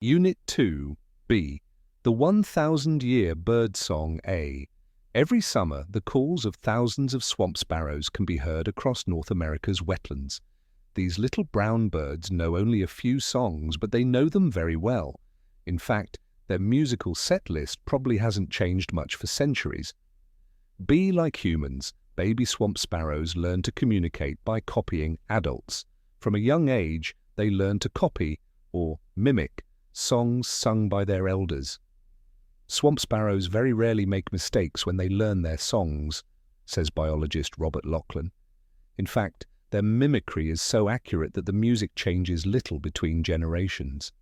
Unit 2, B. The 1,000-Year Bird Song A. Every summer, the calls of thousands of swamp sparrows can be heard across North America's wetlands. These little brown birds know only a few songs, but they know them very well. In fact, their musical set list probably hasn't changed much for centuries. B. Like humans, baby swamp sparrows learn to communicate by copying adults. From a young age, they learn to copy, or mimic, songs sung by their elders. Swamp sparrows very rarely make mistakes when they learn their songs, says biologist Robert Lachlan. In fact, their mimicry is so accurate that the music changes little between generations.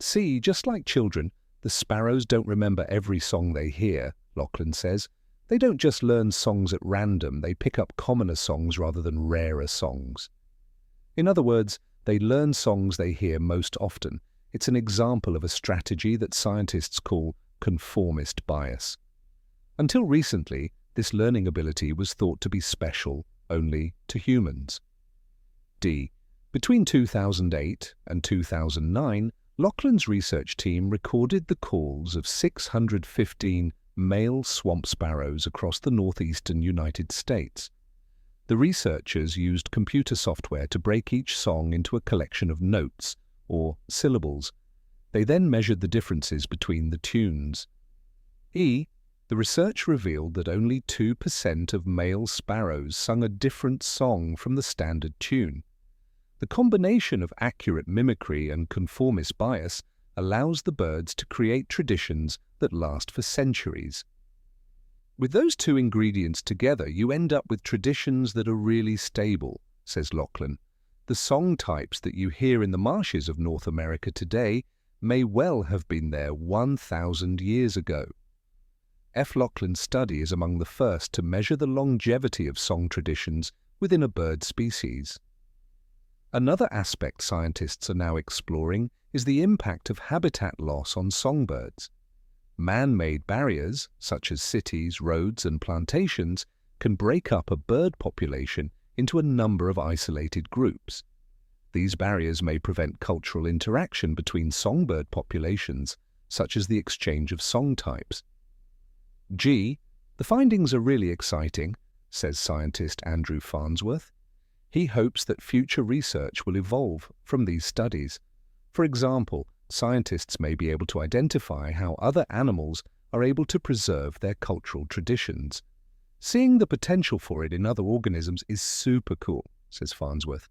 See, just like children, the sparrows don't remember every song they hear, Lachlan says. They don't just learn songs at random, they pick up commoner songs rather than rarer songs. In other words, they learn songs they hear most often. It's an example of a strategy that scientists call conformist bias. Until recently, this learning ability was thought to be special only to humans. D. Between 2008 and 2009, Lachlan's research team recorded the calls of 615 male swamp sparrows across the northeastern United States. The researchers used computer software to break each song into a collection of notes, or syllables. They then measured the differences between the tunes. The research revealed that only 2% of male sparrows sung a different song from the standard tune. The combination of accurate mimicry and conformist bias allows the birds to create traditions that last for centuries. With those two ingredients together, you end up with traditions that are really stable, says Lachlan. The song types that you hear in the marshes of North America today may well have been there 1,000 years ago. F. Lachlan's study is among the first to measure the longevity of song traditions within a bird species. Another aspect scientists are now exploring is the impact of habitat loss on songbirds. Man-made barriers, such as cities, roads, and plantations, can break up a bird population into a number of isolated groups. These barriers may prevent cultural interaction between songbird populations, such as the exchange of song types. G. The findings are really exciting, says scientist Andrew Farnsworth. He hopes that future research will evolve from these studies. For example, scientists may be able to identify how other animals are able to preserve their cultural traditions. Seeing the potential for it in other organisms is super cool, says Farnsworth.